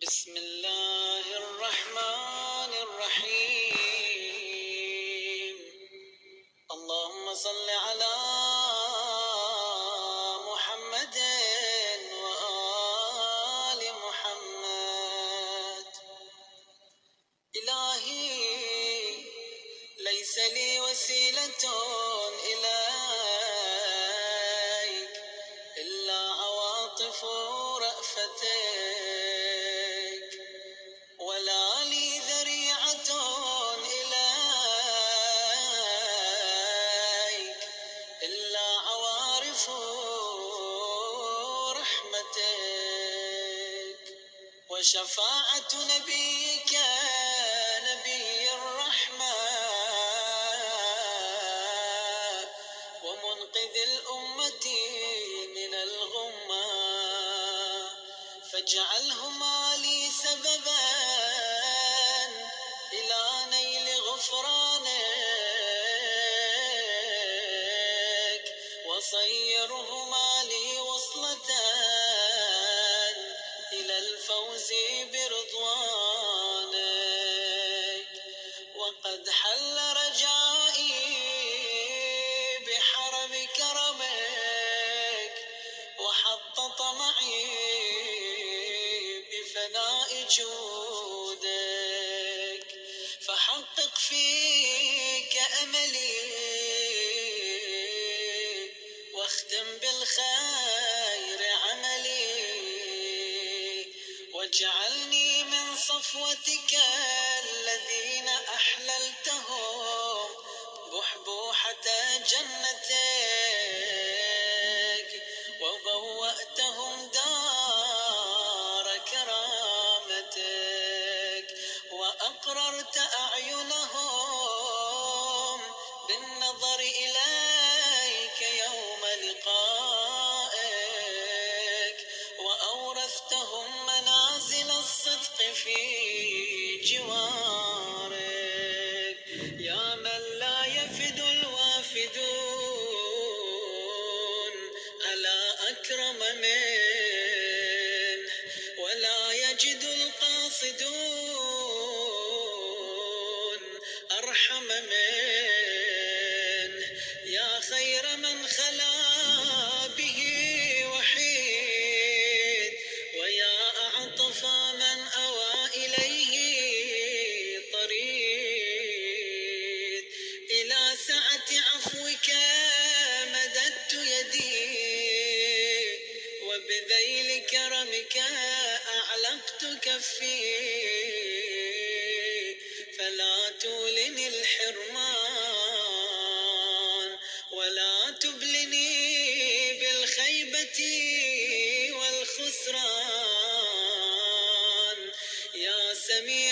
بسم الله الرحمن الرحيم. اللهم صل على محمد وآل محمد. إلهي ليس لي وسيلة إليك إلا عواطف رأفتك، ولا لي ذريعة إليك إلا عوارف رحمتك، وشفاعة نبيك نبي الرحمة ومنقذ الأمة من الغمة، فاجعلهما لي سببا إلى نيل غفرانك، وصيرهما لي وصلة إلى الفوز برضوانك. وقد حل رجائي بحرم كرمك، وحط طمعي بفناء جودك، فحقق فيك أملي واختم بالخير عملي، واجعلني من صفوتك الذين أحللتهم بحبوحة جنتك، وبوأتهم دار كرامتك، وأقررت أعينهم بالنظر إليك يوم لقائك، وأورثتهم منازل الصدق في جوارك. يا من لا يفد الوافدون على أكرم منه، ولا يجد القاصدون أرحم منه. يا خير من خلا به وحيد، ويا أعطف من أوى إليه طريد، إلى سعة عفوك مددت يدي، وبذيل كرمك أعلقت كفي، فلا تولني الحرمان ولا تبلني بالخيبة والخسران. يا سميع